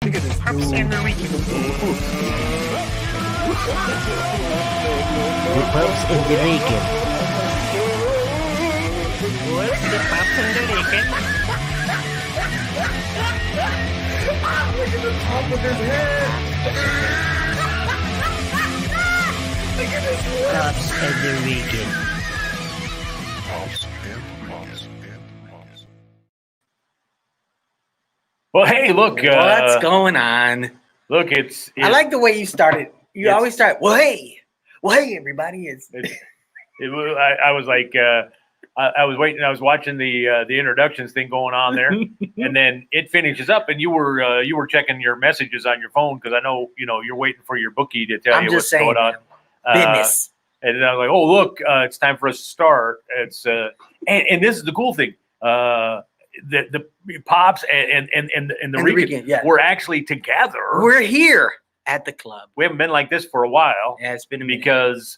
Look at this. Pops and the Rican. The Pops and the Rican. What's the Pops and the Rican? Look at the top of his head. Look at his head. Pops and the Rican. Well, hey, look. What's going on? Look, it's I like the way you started. You always start, well, hey, everybody. I was like, I was waiting. I was watching the introductions thing going on there, and then it finishes up, and you were checking your messages on your phone because I know you're waiting for your bookie to tell you what's going on. Business. And I was like, oh look, it's time for us to start. It's and this is the cool thing. The Pops and the Rican, we're actually together. We're here at the club. We haven't been like this for a while. Yeah, it's been a minute. Because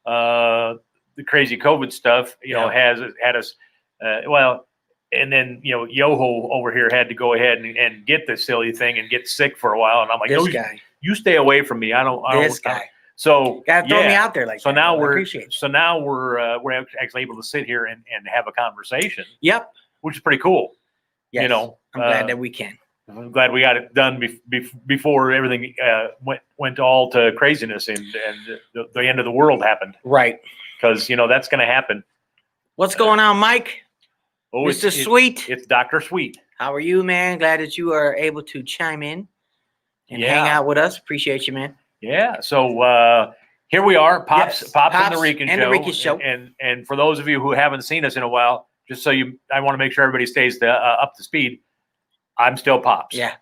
the crazy COVID stuff has had us and then Yoho over here had to go ahead and get the silly thing and get sick for a while, and I'm like, this guy, you stay away from me. I don't this guy. So gotta throw me out there like so that. now we're actually able to sit here and have a conversation. Yep. Which is pretty cool. Yes. I'm glad that we can. I'm glad we got it done before everything went all to craziness and the end of the world happened. Right. Because that's going to happen. What's going on, Mike? Oh, Mr. Sweet. It's Dr. Sweet. How are you, man? Glad that you are able to chime in and hang out with us. Appreciate you, man. Yeah. So here we are, Pops and the Rican Show. And for those of you who haven't seen us in a while, just so I want to make sure everybody stays up to speed. I'm still Pops. Yeah.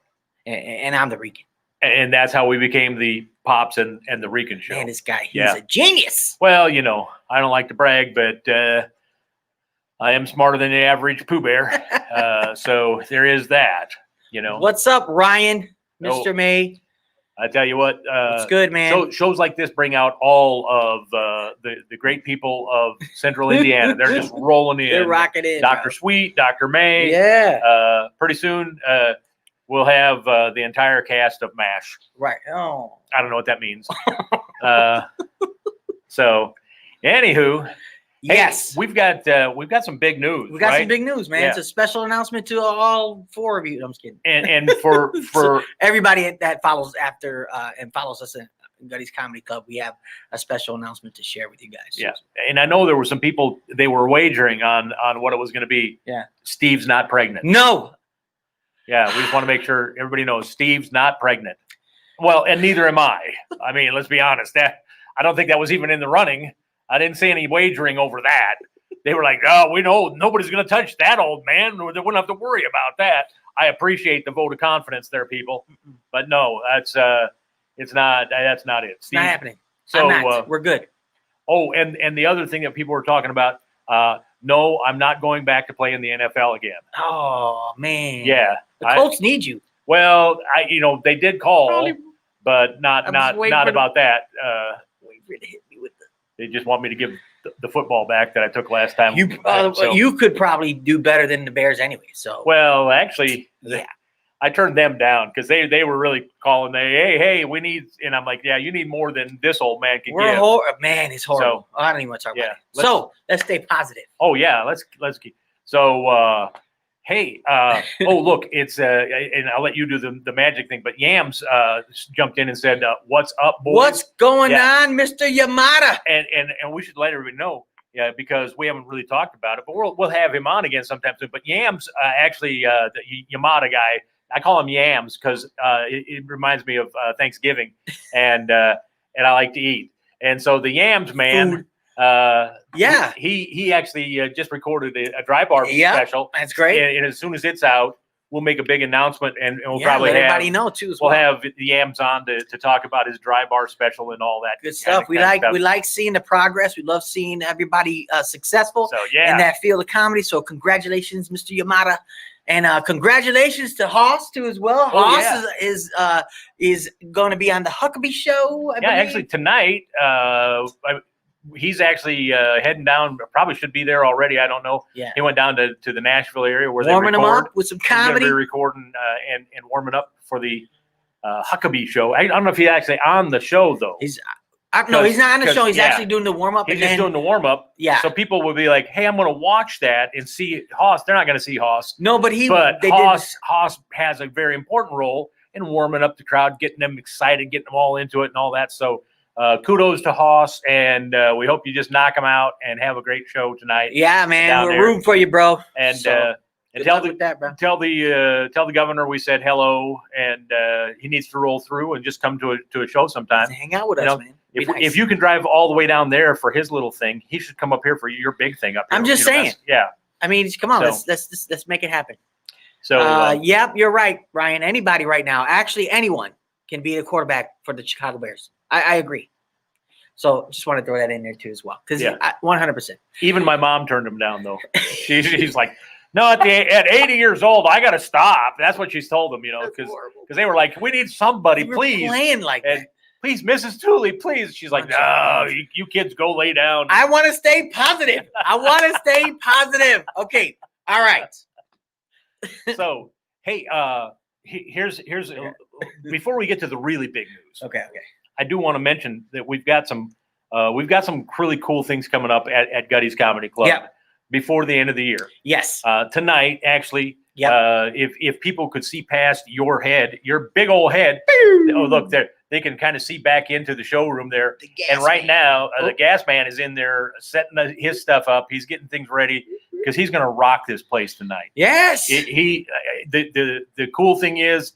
And I'm the Rican. And that's how we became the Pops and the Rican Show. Man, this guy, he's a genius. Well, I don't like to brag, but I am smarter than the average Pooh Bear. So there is that, What's up, Ryan, Mr. May? I tell you what. It's good, man. So shows like this bring out all of the great people of Central Indiana. They're just rolling in. They're rocking in. Dr. Sweet, Dr. May. Yeah. Pretty soon we'll have the entire cast of MASH. Right. Oh. I don't know what that means. So, anywho. Yes, hey, we've got some big nenews. We got some big news, man. Yeah. It's a special announcement to all four of you. I'm just kidding. And for so everybody that follows after and follows us in Gutty's Comedy Club, we have a special announcement to share with you guys. Yeah, and I know there were some people they were wagering on what it was going to be. Yeah, Steve's not pregnant. No. Yeah, we just want to make sure everybody knows Steve's not pregnant. Well, and neither am I. I mean, let's be honest. I don't think that was even in the running. I didn't see any wagering over that. They were like, oh, we know nobody's going to touch that old man. They wouldn't have to worry about that. I appreciate the vote of confidence there, people. But no, that's not it. It's not happening. So we're good. Oh, and the other thing that people were talking about, no, I'm not going back to play in the NFL again. Oh, man. Yeah. The Colts need you. Well, they did call, but not about that. They just want me to give the football back that I took last time. You could probably do better than the Bears anyway. So well, actually, yeah, I turned them down because they were really calling. Hey, we need, and I'm like, yeah, you need more than this old man can give. Man, he's horrible. So, I don't even want to talk about it. So let's stay positive. Oh yeah, let's keep. So hey, oh look, it's and I'll let you do the magic thing. But Yams jumped in and said, "What's up, boys? What's going on, Mr. Yamada?" And we should let everybody know, because we haven't really talked about it. But we'll have him on again sometime soon. But Yams, actually, the Yamada guy, I call him Yams because it reminds me of Thanksgiving, and I like to eat. And so the Yams man. Food. He actually just recorded a dry bar special. That's great. And as soon as it's out, we'll make a big announcement, and we'll probably let everybody know too. We'll have the Yams on to talk about his dry bar special and all that good stuff. We like seeing the progress. We love seeing everybody successful in that field of comedy. So congratulations, Mr. Yamada. And congratulations to Hoss too as well. Hoss is going to be on the Huckabee show. I believe. Actually tonight. he's actually heading down. Probably should be there already. I don't know. Yeah. He went down to the Nashville area where warming they them record. up with some He's gonna comedy. be recording and warming up for the Huckabee show. I don't know if he's actually on the show though. No, he's not on the show. He's yeah. actually doing the warm up. He's just doing the warm up. Yeah. So people will be like, "Hey, I'm going to watch that and see Haas." They're not going to see Haas. No, but Haas has a very important role in warming up the crowd, getting them excited, getting them all into it, and all that. So kudos to Haas, and we hope you just knock them out and have a great show tonight. Yeah, man, we're rooting for you, bro. And tell the governor we said hello, and he needs to roll through and just come to a show sometime. Hang out with us, man. If you can drive all the way down there for his little thing, he should come up here for your big thing up here. I'm just saying. Yeah. I mean, come on, let's make it happen. So, yep, you're right, Ryan. Anybody right now, actually anyone can be the quarterback for the Chicago Bears. I agree. So just want to throw that in there too as well, because 100%. Even my mom turned him down though. She's like, no, at 80 years old, I got to stop. That's what she's told them, because they were like, we need somebody, please. Playing like that. Please, Mrs. Tooley, please. She's like, no, you kids go lay down. I want to stay positive. Okay. All right. So, hey, here's before we get to the really big news. Okay. I do want to mention that we've got some really cool things coming up at Gutty's Comedy Club before the end of the year. Yes. Tonight, actually, if people could see past your head, your big old head, look there. They can kind of see back into the showroom there. And right now, the gas man is in there setting his stuff up. He's getting things ready because he's going to rock this place tonight. Yes. The cool thing is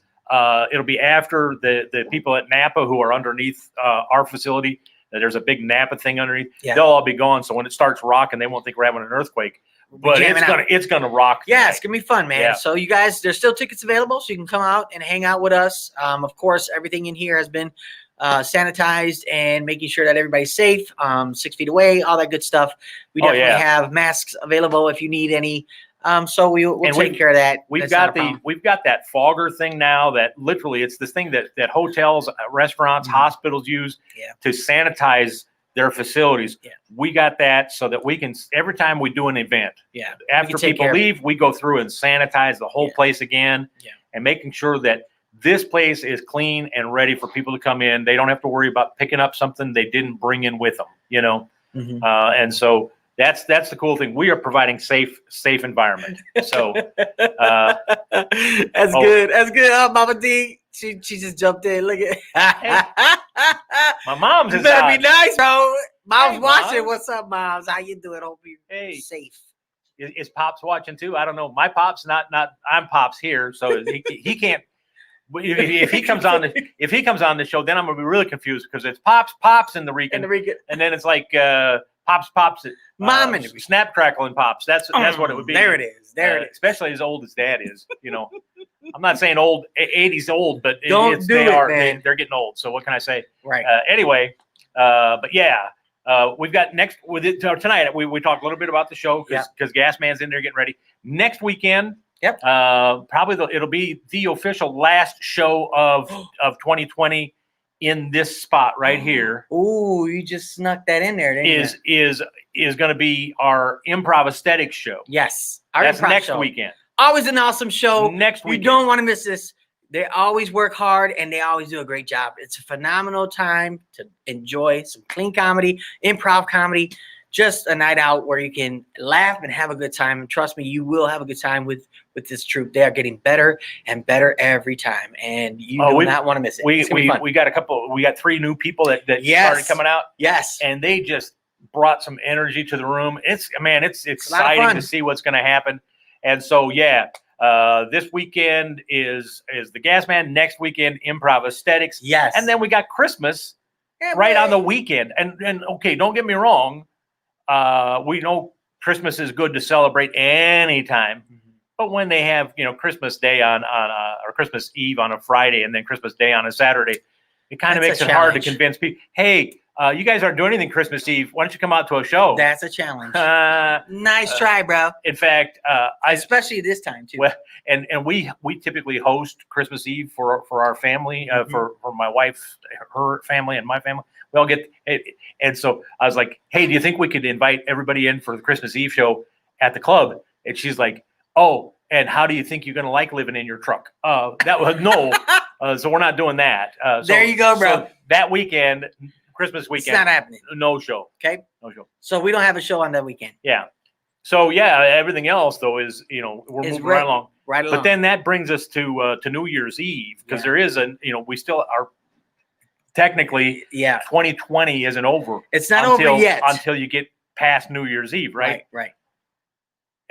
it'll be after the people at Napa who are underneath our facility. There's a big Napa thing underneath. Yeah. They'll all be gone. So when it starts rocking, they won't think we're having an earthquake. But it's gonna rock. Yeah, tonight. It's gonna be fun, man. Yeah. So you guys, there's still tickets available, so you can come out and hang out with us. Of course, everything in here has been sanitized and making sure that everybody's safe, 6 feet away, all that good stuff. We definitely have masks available if you need any. So we'll take care of that. We've got that fogger thing now that literally it's this thing that hotels, restaurants, hospitals use to sanitize their facilities. Yeah. We got that so that we can, every time we do an event, after people leave, we go through and sanitize the whole place again and making sure that this place is clean and ready for people to come in. They don't have to worry about picking up something they didn't bring in with them, and so that's the cool thing. We are providing safe environment. So that's good. That's good. Oh, Mama D, she just jumped in. Look at my mom's. You better be nice, bro. Mom's watching. What's up, Moms? How you doing? Hope you're safe. Is Pops watching too? I don't know. My Pops not. I'm Pops here, so he can't. If he comes on the show, then I'm gonna be really confused because it's Pops in the Rican, and then it's like Pops, Mom and Snap, Crackle, and Pops. That's what it would be. There it is. There it is. Especially as old as Dad is. I'm not saying old, 80s old, but they're getting old. So what can I say? Right. Anyway, but yeah, we've got tonight. We talked a little bit about the show because Gas Man's in there getting ready. Next weekend. Yep. Probably it'll be the official last show of 2020 in this spot right here. Ooh, you just snuck that in there, didn't you? Is going to be our improv aesthetics show. Yes. That's next weekend. Always an awesome show. Next weekend. You don't want to miss this. They always work hard and they always do a great job. It's a phenomenal time to enjoy some clean comedy, improv comedy. Just a night out where you can laugh and have a good time. And trust me, you will have a good time with this troupe. They are getting better and better every time. And you do not want to miss it. We got 3 new people that started coming out. Yes. And they just brought some energy to the room. It's exciting to see what's going to happen. And so, this weekend is the Gas Man. Next weekend, improv aesthetics. Yes. And then we got Christmas on the weekend. And okay, don't get me wrong. We know Christmas is good to celebrate anytime, but when they have, Christmas Day or Christmas Eve on a Friday and then Christmas Day on a Saturday, it kind of makes it hard to convince people, hey, you guys aren't doing anything Christmas Eve. Why don't you come out to a show? That's a challenge. Uh, Nice try, bro. in fact, Especially this time too. well, and we typically host Christmas Eve for our family, for my wife, her family, and my family. We all get, and so I was like, hey, do you think we could invite everybody in for the Christmas Eve show at the club? And she's like, oh, and how do you think you're going to like living in your truck? That was no. So we're not doing that. There you go, bro. So that weekend, Christmas weekend, It's not happening. no show. Okay. No show. So we don't have a show on that weekend. Yeah. So yeah, everything else though is we're Is moving right along. Right along. But then that brings us to New Year's Eve because there is we still are technically 2020 isn't over. It's not over yet until you get past New Year's Eve, right? Right.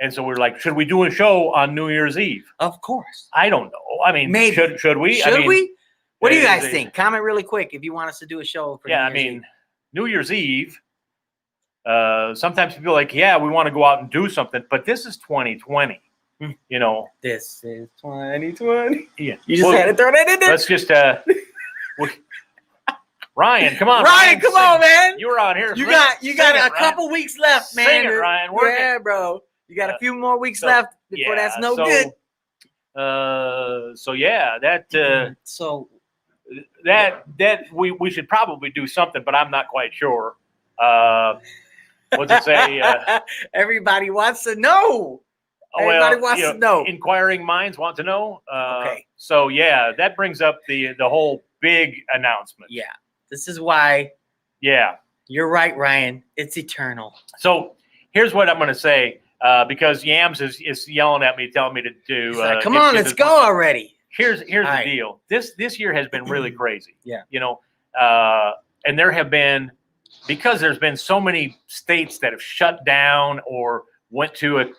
And so we're like, should we do a show on New Year's Eve? Of course. I don't know. I mean, Maybe. should we? Should we? What do you guys is- think? Comment really quick if you want us to do a show for Yeah, New Year's Eve. New Year's Eve. Sometimes people are like, yeah, we want to go out and do something, but this is 2020. This is 2020. Yeah. You just had to throw that in there. Let's just Ryan, come on, Ryan, come on, man. You were on here. You Sing got it, a Ryan. couple weeks left, man. Sing it, Ryan. Work it. Yeah, bro. You got a few more weeks so- left before that's no good. So yeah, that So that we should probably do something, but I'm not quite sure. What's it say? everybody wants to know. Everybody wants to know. Inquiring minds want to know. Okay. So yeah, that brings up the whole big announcement. Yeah. This is why Yeah. you're right, Ryan. It's eternal. So here's what I'm going to say, because Yams is yelling at me, telling me to do. He's like, come on, let's go already. Here's the right. deal. This year has been really crazy. Yeah. And there have been, because there's been so many states that have shut down or went to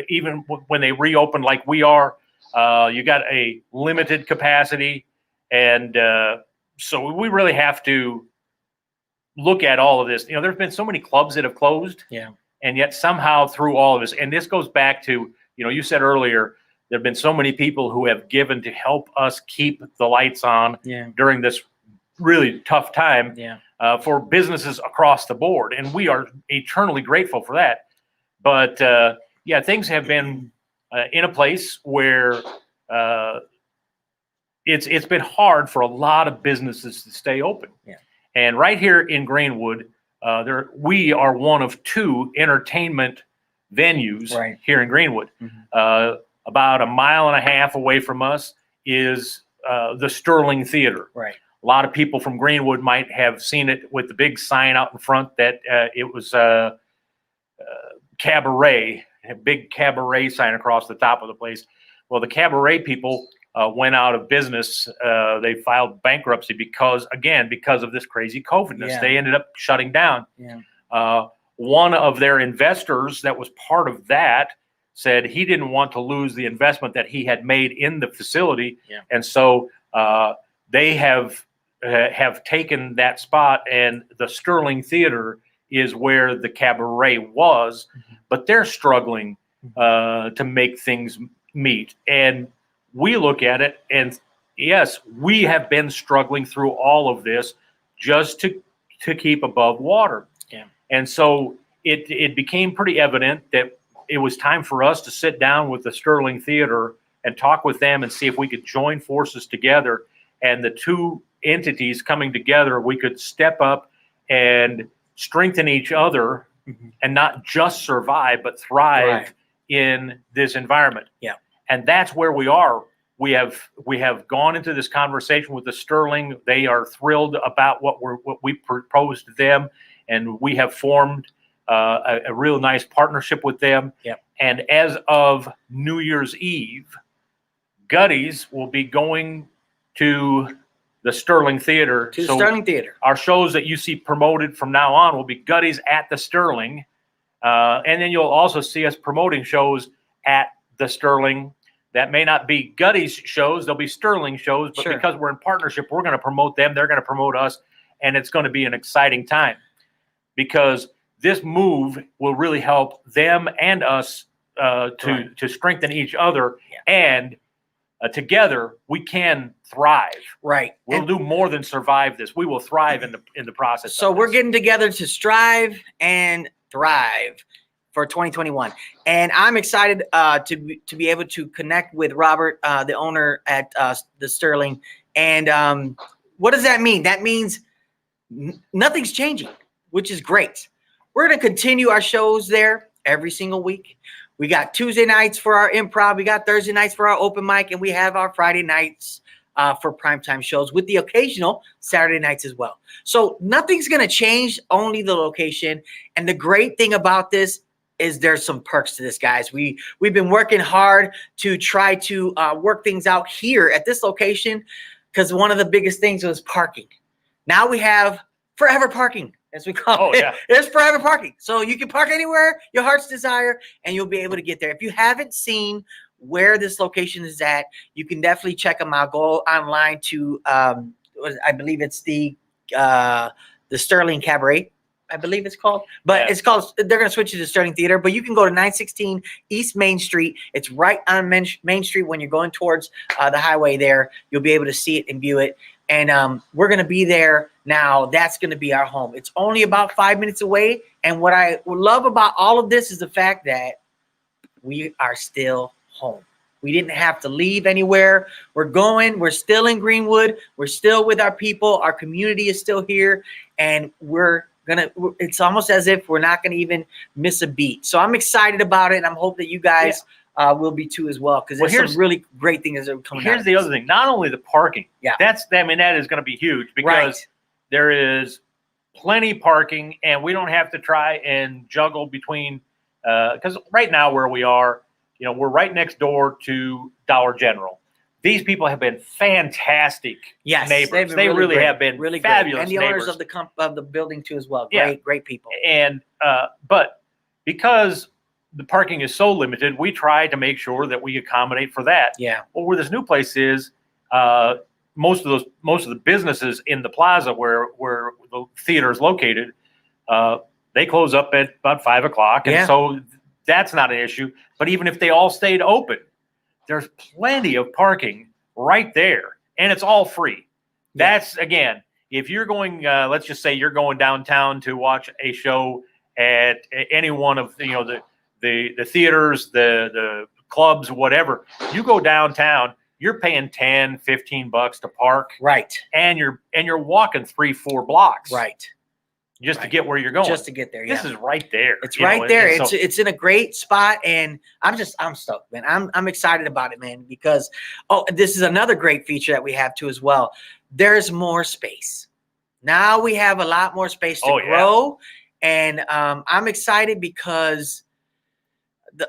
even when they reopened like we are, you got a limited capacity, and so we really have to look at all of this. There's been so many clubs that have closed. Yeah. And yet somehow through all of this, and this goes back to, you said earlier, there have been so many people who have given to help us keep the lights on during this really tough time for businesses across the board. And we are eternally grateful for that. But things have been in a place where it's been hard for a lot of businesses to stay open. Yeah. And right here in Greenwood, we are one of two entertainment venues here in Greenwood. Mm-hmm. About a mile and a half away from us is the Sterling Theater. Right. A lot of people from Greenwood might have seen it with the big sign out in front that it was a cabaret, a big cabaret sign across the top of the place. Well, the cabaret people went out of business. They filed bankruptcy because of this crazy COVID-ness. Yeah. They ended up shutting down. Yeah. One of their investors that was part of that said he didn't want to lose the investment that he had made in the facility. Yeah. And so they have taken that spot, and the Sterling Theater is where the cabaret was, but they're struggling to make things meet. And we look at it, and yes, we have been struggling through all of this just to keep above water. Yeah. And so it became pretty evident that it was time for us to sit down with the Sterling Theater and talk with them and see if we could join forces together. And the two entities coming together, we could step up and strengthen each other and not just survive, but thrive in this environment. Yeah. And that's where we are. We have gone into this conversation with the Sterling. They are thrilled about what we proposed to them, and we have formed a real nice partnership with them. Yep. And as of New Year's Eve, Gutty's will be going to the Sterling Theater. To the Sterling Theater. Our shows that you see promoted from now on will be Gutty's at the Sterling. And then you'll also see us promoting shows at the Sterling. That may not be Gutty's shows. They'll be Sterling shows. But because we're in partnership, we're going to promote them. They're going to promote us. And it's going to be an exciting time, because this move will really help them and us to strengthen each other and together we can thrive. Right. We'll do more than survive this. We will thrive in the process. So of we're this. getting together to strive and thrive for 2021, and I'm excited to be able to connect with Robert, the owner at the Sterling. And what does that mean? That means nothing's changing, which is great. We're going to continue our shows there every single week. We got Tuesday nights for our improv. We got Thursday nights for our open mic, and we have our Friday nights for primetime shows with the occasional Saturday nights as well. So nothing's going to change, only the location. And the great thing about this is there's some perks to this, guys. We've been working hard to try to work things out here at this location, because one of the biggest things was parking. Now we have forever parking, as we call it. Yeah. There's forever parking. So you can park anywhere your heart's desire, and you'll be able to get there. If you haven't seen where this location is at, you can definitely check them out. Go online to, I believe it's the Sterling Cabaret, I believe it's called. But Yeah. it's called, they're going to switch it to Sterling Theater. But you can go to 916 East Main Street. It's right on Main Street when you're going towards the highway there. You'll be able to see it and view it. And we're going to be there now. That's going to be our home. It's only about 5 minutes away. And what I love about all of this is the fact that we are still home. We didn't have to leave anywhere. We're still in Greenwood. We're still with our people. Our community is still here. And it's almost as if we're not going to even miss a beat. So I'm excited about it. And I'm hoping that you guys will be too as well, because there's some really great things that are coming out. Here's the other thing. Not only the parking. Yeah. That is going to be huge, because Right. there is plenty parking, and we don't have to try and juggle between, because right now where we are, we're right next door to Dollar General. These people have been fantastic neighbors. They really have been really fabulous great. And the neighbors. owners of the building too as well. Yeah. Great people. And but because the parking is so limited, we try to make sure that we accommodate for that. Yeah. Well, where this new place is, most of the businesses in the plaza where the theater is located, they close up at about 5 o'clock, and so that's not an issue. But even if they all stayed open, there's plenty of parking right there, and it's all free. Yeah. That's, again, if you're going, let's just say you're going downtown to watch a show at any one of the theaters, the clubs, whatever, you go downtown, you're paying $10-15 to park, Right. and you're walking 3-4 blocks, Right. just to get where you're going. Just to get there. Yeah. This is right there. It's you right know, there. and so- It's in a great spot, and I'm stoked, man. I'm excited about it, man, because this is another great feature that we have too as well. There's more space. Now we have a lot more space to grow, and I'm excited because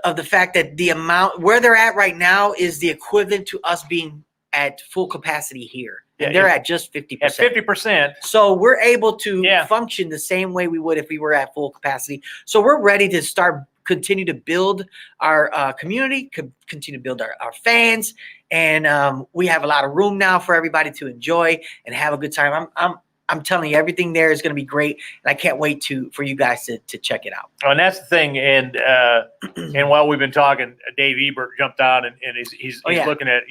of the fact that the amount where they're at right now is the equivalent to us being at full capacity here. And they're at just 50%. At 50%. So we're able to function the same way we would if we were at full capacity. So we're ready to continue to build our community, continue to build our fans. And we have a lot of room now for everybody to enjoy and have a good time. I'm telling you, everything there is going to be great. And I can't wait for you guys to check it out. And that's the thing. And while we've been talking, Dave Ebert jumped on and he's looking at,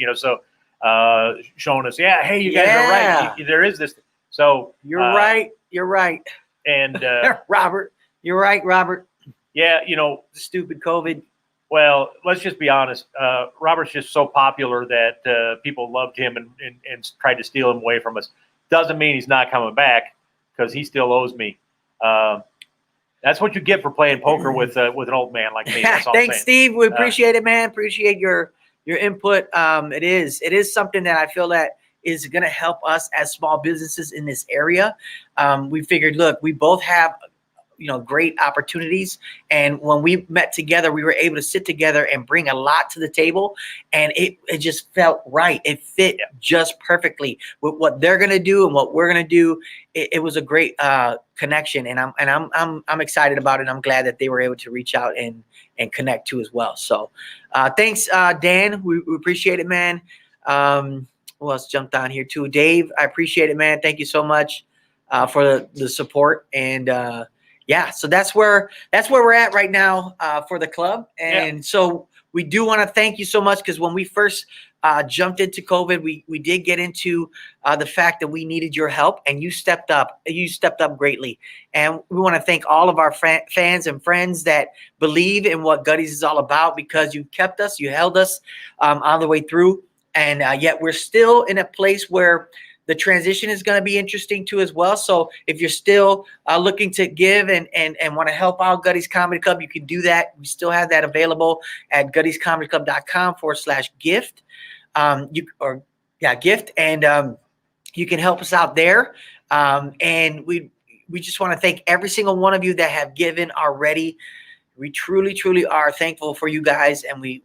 showing us, hey, you guys are right. There is this. So You're right. And Robert, you're right, Robert. Yeah, Stupid COVID. Well, let's just be honest. Robert's just so popular that people loved him and tried to steal him away from us. Doesn't mean he's not coming back, because he still owes me. That's what you get for playing poker with an old man like me. That's all Thanks, I'm saying. Steve. We appreciate it, man. Appreciate your input. It is something that I feel that is going to help us as small businesses in this area. We figured, look, we both have great opportunities, and when we met together, we were able to sit together and bring a lot to the table, and it just felt right. It fit just perfectly with what they're going to do and what we're going to do. It was a great connection, and I'm excited about it. I'm glad that they were able to reach out and connect too as well. So thanks, Dan. We appreciate it, man. Who else jumped on here too? Dave, I appreciate it, man. Thank you so much for the support. And so that's where we're at right now for the club. And so we do want to thank you so much, because when we first jumped into COVID. We did get into the fact that we needed your help, and you stepped up. You stepped up greatly, and we want to thank all of our fans and friends that believe in what Gutty's is all about, because you kept us, you held us all the way through, and yet we're still in a place where the transition is going to be interesting too as well. So if you're still looking to give and want to help out Gutty's Comedy Club, you can do that. We still have that available at guttyscomedyclub.com/gift. Gift, and you can help us out there. And we just want to thank every single one of you that have given already. We truly are thankful for you guys, and we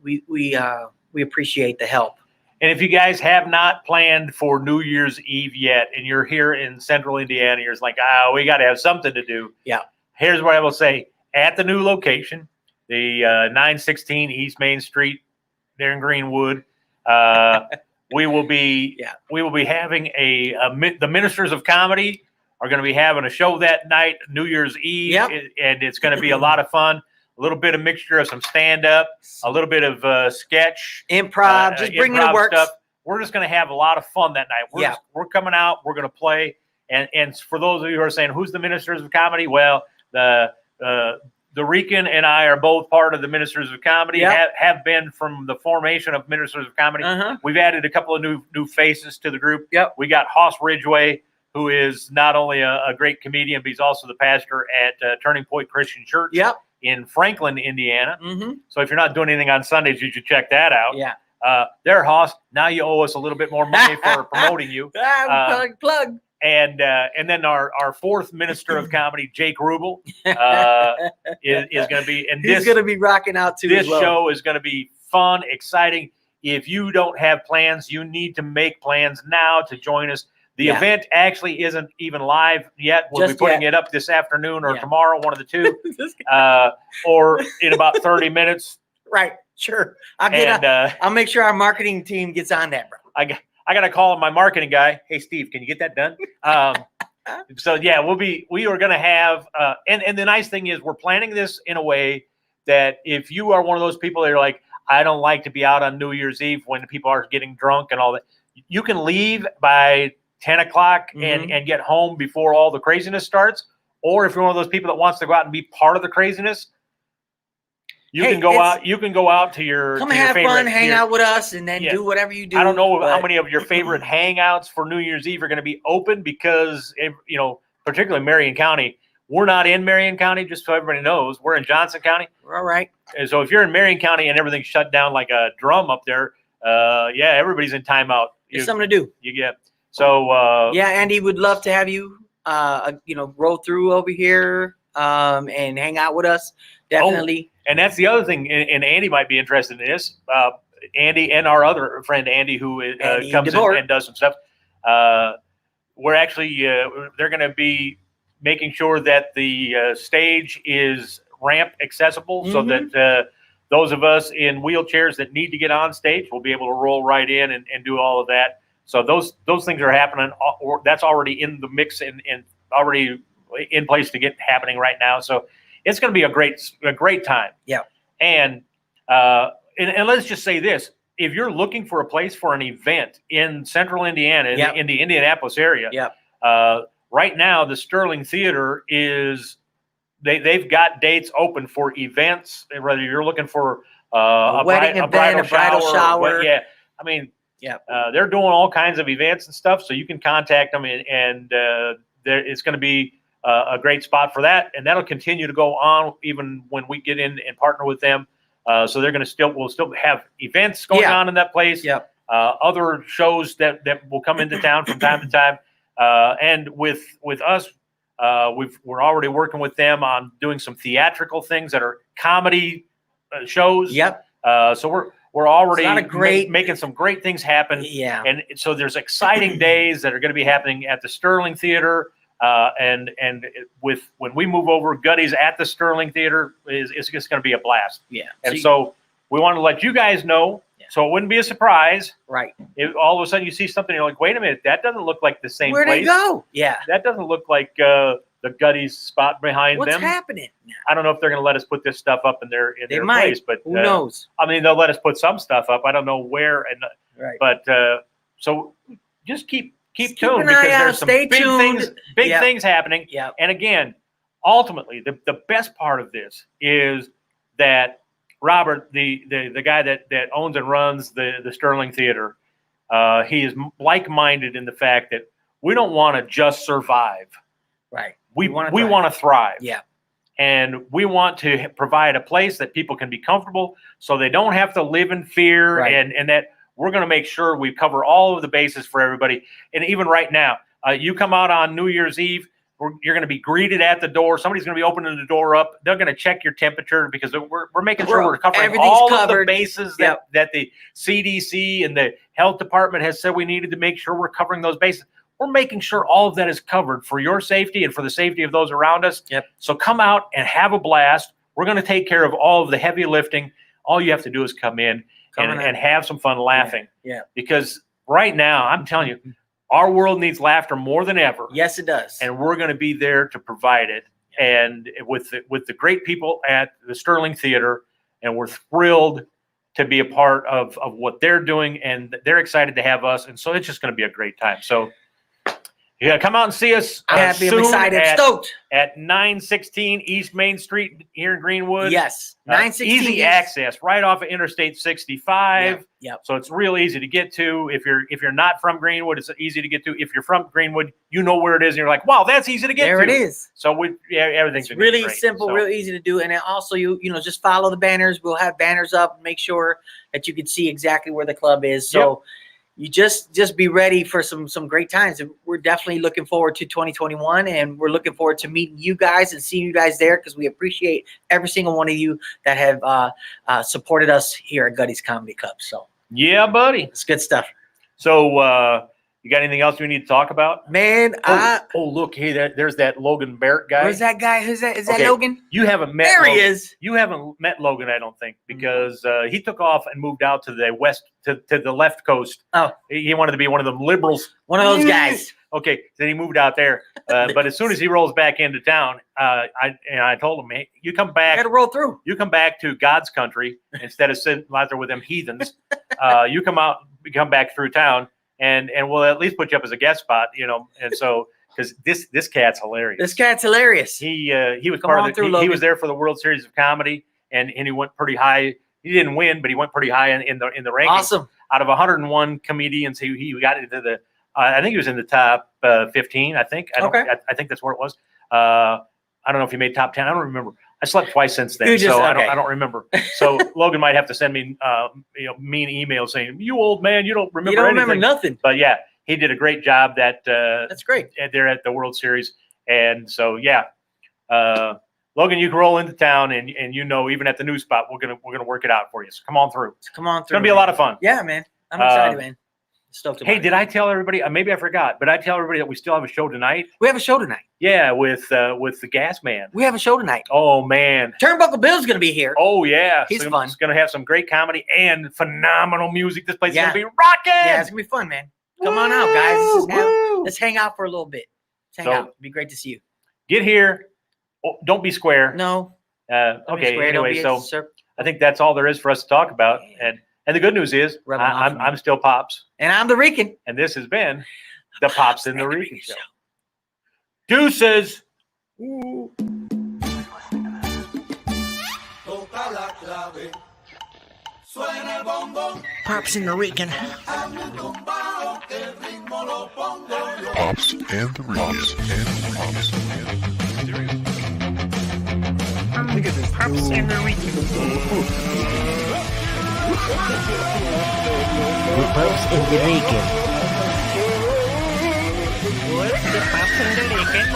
appreciate the help. And if you guys have not planned for New Year's Eve yet, and you're here in Central Indiana, you're just like, we got to have something to do. Yeah. Here's what I will say: at the new location, the 916 East Main Street, there in Greenwood. We will be having the Ministers of Comedy are going to be having a show that night, New Year's Eve, and it's going to be a lot of fun. A little bit of mixture of some stand-up, a little bit of sketch, improv, just bring the work stuff. We're just going to have a lot of fun that night. We're coming out. We're going to play. And for those of you who are saying, who's the Ministers of Comedy? Well, the Rican and I are both part of the Ministers of Comedy, have been from the formation of Ministers of Comedy. We've added a couple of new faces to the group. We got Hoss Ridgway, who is not only a great comedian, but he's also the pastor at Turning Point Christian Church in Franklin, Indiana. So if you're not doing anything on Sundays, you should check that out. There, Hoss, now you owe us a little bit more money for promoting you. Plug. And then our fourth Minister of Comedy, Jake Rubel, is going to be. And he's going to be rocking out too. This show is going to be fun, exciting. If you don't have plans, you need to make plans now to join us. The event actually isn't even live yet. We'll be putting it up this afternoon or tomorrow, one of the two, or in about 30 minutes. Right. Sure. I'll make sure our marketing team gets on that, bro. I got to call my marketing guy. Hey, Steve, can you get that done? So yeah, we are going to have, and the nice thing is we're planning this in a way that if you are one of those people that are like, I don't like to be out on New Year's Eve when people are getting drunk and all that, you can leave by 10 o'clock and get home before all the craziness starts. Or if you're one of those people that wants to go out and be part of the craziness, you can go out to your come have fun, hang out with us, and then do whatever you do. I don't know how many of your favorite hangouts for New Year's Eve are going to be open, because particularly Marion County, we're not in Marion County, just so everybody knows. We're in Johnson County. All right. And so if you're in Marion County and everything's shut down like a drum up there, everybody's in timeout. There's something to do. You get. So Andy would love to have you roll through over here and hang out with us. Definitely. And that's the other thing, and Andy might be interested in this. Andy and our other friend Andy, who comes in and does some stuff. We're actually they're going to be making sure that the stage is ramp accessible, so that those of us in wheelchairs that need to get on stage will be able to roll right in and do all of that. So those things are happening, or that's already in the mix and already in place to get happening right now. So it's going to be a great time. Yeah. And let's just say this: if you're looking for a place for an event in Central Indiana, in the Indianapolis area, right now the Sterling Theater is they've got dates open for events. Whether you're looking for a wedding event, a bridal shower, I mean. They're doing all kinds of events and stuff, so you can contact them, and it's going to be a great spot for that, and that'll continue to go on even when we get in and partner with them. So they're going to we'll still have events going on in that place. Other shows that will come into town from time to time, and with us, we're already working with them on doing some theatrical things that are comedy shows. So we're already making some great things happen. And so there's exciting days that are going to be happening at the Sterling Theater. And when we move over, Gutty's at the Sterling Theater is just going to be a blast. And so we want to let you guys know, so it wouldn't be a surprise. Right. If all of a sudden you see something, you're like, wait a minute, that doesn't look like the same place. Where'd it go? That doesn't look like the Gutty's spot behind them. What's happening now? I don't know if they're going to let us put this stuff up in their place, but who knows? I mean, they'll let us put some stuff up. I don't know where, and Right. But so just keep Keep tuned an eye because out. there's some Stay big tuned. Yep. things happening. Yep. And again, ultimately, the best part of this is that Robert, the guy that owns and runs the Sterling Theater, he is like-minded in the fact that we don't want to just survive. Right. We want to thrive. Yeah. And we want to provide a place that people can be comfortable so they don't have to live in fear, Right. and that we're going to make sure we cover all of the bases for everybody. And even right now, you come out on New Year's Eve, you're going to be greeted at the door. Somebody's going to be opening the door up. They're going to check your temperature because we're making sure we're covering Everything's all of the covered. bases Yep. that the CDC and the health department has said we needed to make sure we're covering those bases. We're making sure all of that is covered for your safety and for the safety of those around us. Yep. So come out and have a blast. We're going to take care of all of the heavy lifting. All you have to do is come in and have some fun laughing. Yeah. Because right now, I'm telling you, our world needs laughter more than ever. Yes, it does. And we're going to be there to provide it. And with the great people at the Sterling Theater, and we're thrilled to be a part of what they're doing, and they're excited to have us. And so it's just going to be a great time. So yeah, come out and see us. I'm happy. I'm excited. Stoked. At 916 East Main Street here in Greenwood. Yes. 916. Easy access right off of Interstate 65. Yep. So it's real easy to get to. If you're not from Greenwood, it's easy to get to. If you're from Greenwood, you know where it is, and you're like, wow, that's easy to get there to. There it is. So everything's it's really great. simple, real easy to do. And then also you just follow the banners. We'll have banners up. Make sure that you can see exactly where the club is. So you just be ready for some great times. And we're definitely looking forward to 2021, and we're looking forward to meeting you guys and seeing you guys there, because we appreciate every single one of you that have supported us here at Gutty's Comedy Club. So yeah, buddy, it's good stuff. So you got anything else we need to talk about? Man, look, hey, there's that Logan Barrett guy. Where's that guy? Who's that? Is that Logan? You haven't met There Logan. He is. You haven't met Logan, I don't think, because he took off and moved out to the west, to the left coast. Oh. He wanted to be one of them liberals. One of those guys. Okay, then he moved out there. But as soon as he rolls back into town, I told him, hey, you come back. You got to roll through. You come back to God's country instead of sitting out there with them heathens. You come back through town, and we'll at least put you up as a guest spot, And so, because this cat's hilarious. This cat's hilarious. He was part of the. He was there for the World Series of Comedy, and he went pretty high. He didn't win, but he went pretty high in the rankings. Awesome. Out of 101 comedians, he got into the. I think he was in the top 15. I think. I think that's where it was. I don't know if he made top 10. I don't remember. I slept twice since then, I don't remember. So Logan might have to send me mean emails saying, "You old man, you don't remember You don't anything." remember nothing. But yeah, he did a great job. That's great. There at the World Series, and so yeah, Logan, you can roll into town, and even at the new spot, we're gonna work it out for you. So come on through. It's gonna be a lot of fun. Yeah, man. I'm excited, man. Stoked about Hey, did I tell everybody? Maybe I forgot, but I tell everybody that we still have a show tonight. We have a show tonight. Yeah, with the Gas Man. We have a show tonight. Oh man, Turnbuckle Bill's gonna be here. Oh yeah, He's fun. It's gonna have some great comedy and phenomenal music. This place is Yeah. gonna be rocking. Yeah, it's gonna be fun, man. Come on out, guys. Let's hang out for a little bit. Let's hang out. It'd be great to see you. Get here. Oh, don't be square. No. Okay. Square, anyway, so I think that's all there is for us to talk about. And the good news is I'm still Pops. And I'm the Rican. And this has been the Pops and the Rican Show. Deuces. Pops and the Rican. Pops and the Rican. Look at this. Pops and the Rican. The Pops and the Rican. What's the Pops and the Rican?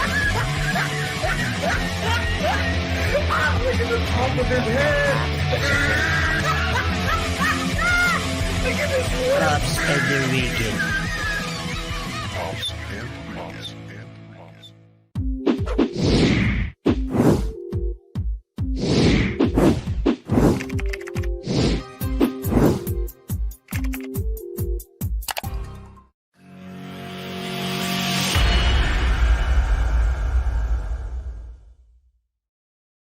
Look at the top of his head. Look at this. Pops and the Rican. Pops and the Rican.